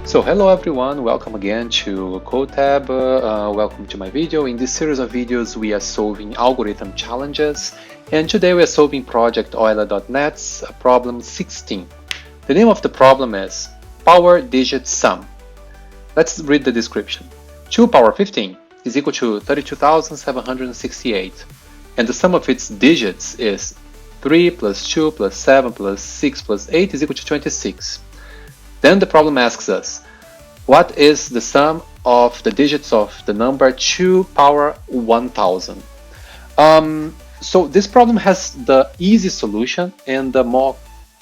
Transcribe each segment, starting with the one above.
So hello everyone, welcome again to CodeTab. Welcome to my video. In this series of videos, we are solving algorithm challenges, and today we are solving Project Euler.net's problem 16. The name of the problem is power digit sum. Let's read the description. 2 power 15 is equal to 32,768, and the sum of its digits is 3 plus 2 plus 7 plus 6 plus 8 is equal to 26. Then the problem asks us, what is the sum of the digits of the number 2 power 1000? So this problem has the easy solution and the more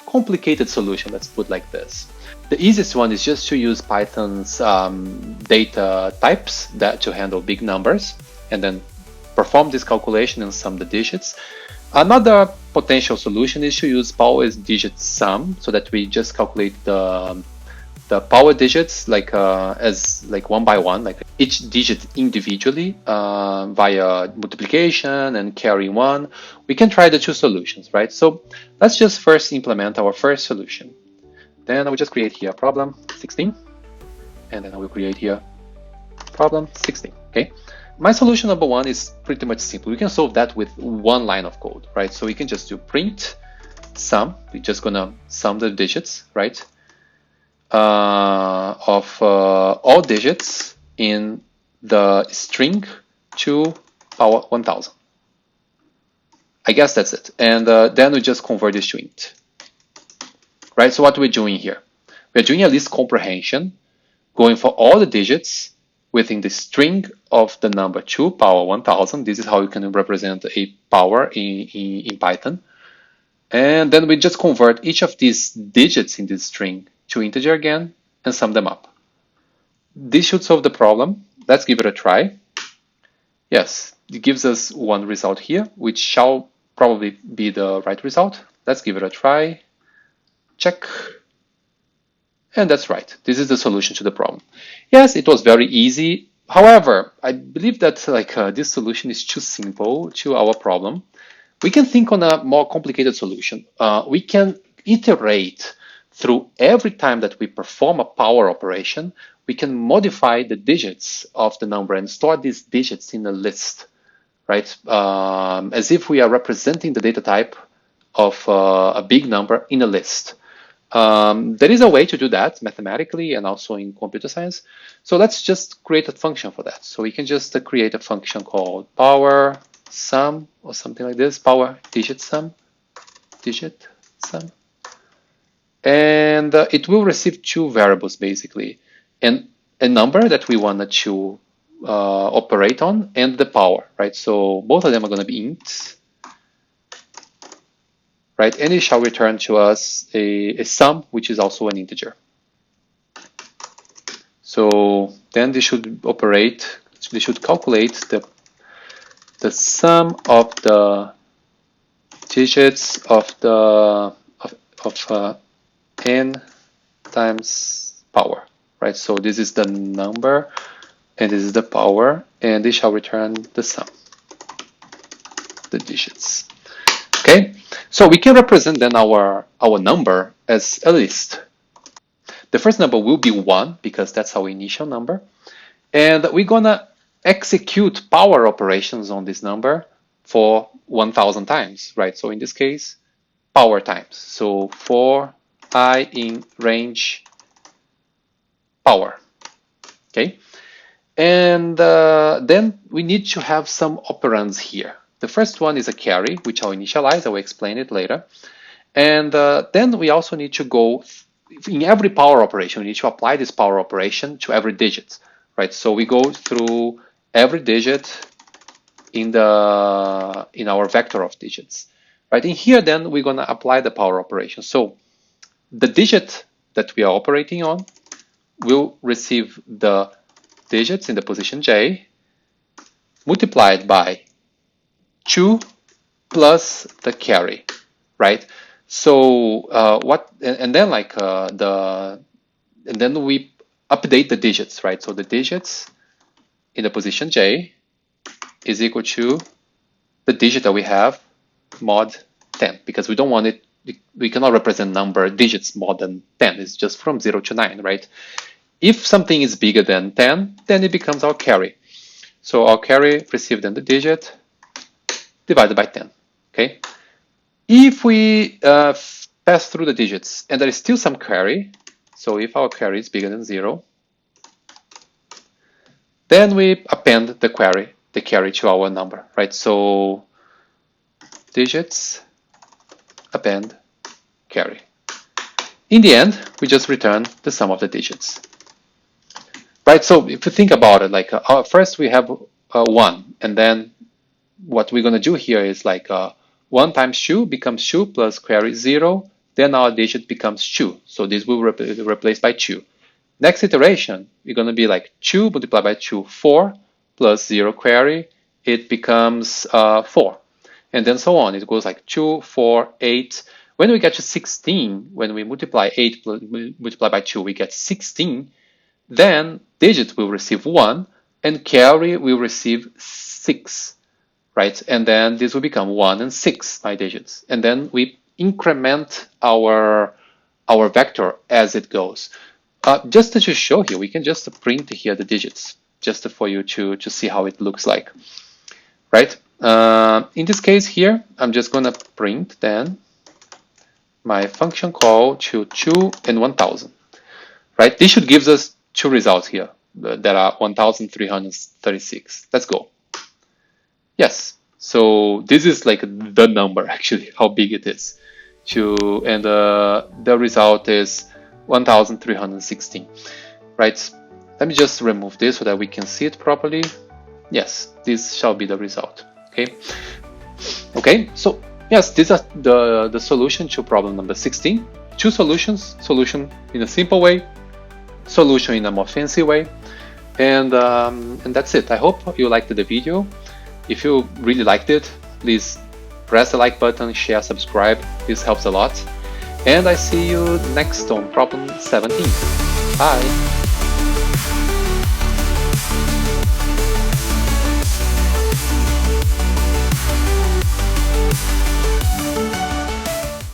complicated solution, let's put like this. The easiest one is just to use Python's data types to handle big numbers and then perform this calculation and sum the digits. Another potential solution is to use power digit sum, so that we just calculate the power digits as one by one, like each digit individually via multiplication and carry one. We can try the two solutions, right? So let's just first implement our first solution. Then I will just create here problem 16, and then I will create here problem 16, okay? My solution number one is pretty much simple. We can solve that with one line of code, right? So we can just do print sum. We're just gonna sum the digits, right? Of all digits in the string 2 power 1000. I guess that's it. And then we just convert this to int, right? So what we're doing here, we're doing a list comprehension, going for all the digits within the string of the number 2 power 1000. This is how you can represent a power in Python. And then we just convert each of these digits in this string to integer again and sum them up. This should solve the problem. Let's give it a try. Yes, it gives us one result here, which shall probably be the right result. Let's give it a try. Check. And that's right. This is the solution to the problem. Yes, it was very easy. However, I believe that this solution is too simple to our problem. We can think on a more complicated solution. We can iterate through every time that we perform a power operation. We can modify the digits of the number and store these digits in a list, right? As if we are representing the data type of a big number in a list. There is a way to do that mathematically and also in computer science. So let's just create a function for that. So we can just create a function called power sum or something like this, power digit sum, and it will receive two variables basically, and a number that we wanted to operate on and the power, right? So both of them are going to be ints, right? And it shall return to us a sum, which is also an integer. So then they should calculate the sum of the digits of n times power, right? So this is the number and this is the power, and they shall return the sum, the digits. Okay, so we can represent then our number as a list. The first number will be 1 because that's our initial number, and we're gonna execute power operations on this number for 1000 times, right? So in this case, power times. So for I in range power, okay? And then we need to have some operands here. The first one is a carry, which I'll initialize. I will explain it later. And then we also need to go, in every power operation, we need to apply this power operation to every digit, right? So we go through every digit in our vector of digits, right? In here, then we're gonna apply the power operation. So the digit that we are operating on will receive the digits in the position j multiplied by 2 plus the carry, right? So and then we update the digits, right? So the digits in the position j is equal to the digit that we have mod 10, because we don't want it, we cannot represent number digits more than 10. It's just from 0 to 9, right? If something is bigger than 10, then it becomes our carry. So our carry received in the digit divided by 10. Okay. If we pass through the digits and there is still some carry, so if our carry is bigger than 0, then we append the carry to our number, right? So digits append carry. In the end, we just return the sum of the digits. Right, so if you think about it, like first we have 1, and then what we're going to do here is like 1 times 2 becomes 2 plus carry 0, then our digit becomes 2. So this will be replaced by 2. Next iteration, we're going to be like 2 multiplied by 2, 4, plus 0 carry, it becomes 4. And then so on. It goes like 2, 4, 8. When we get to 16, when we multiply 8 multiplied by 2, we get 16. Then digit will receive 1 and carry will receive 6, right? And then this will become 1 and 6 by digits. And then we increment our vector as it goes. Just to show here, we can just print here the digits, just for you to see how it looks like, right? In this case here, I'm just going to print then my function call to 2 and 1000, right? This should give us 2 results here that are 1336. Let's go. Yes, so this is like the number actually, how big it is. And the result is 1316, right? Let me just remove this so that we can see it properly. Yes, this shall be the result. Okay, so yes, these are the solution to problem number 16. 2 solutions, solution in a simple way, solution in a more fancy way, and that's it. I hope you liked the video. If you really liked it, please press the like button, share, subscribe. This helps a lot. And I see you next on problem 17. Bye!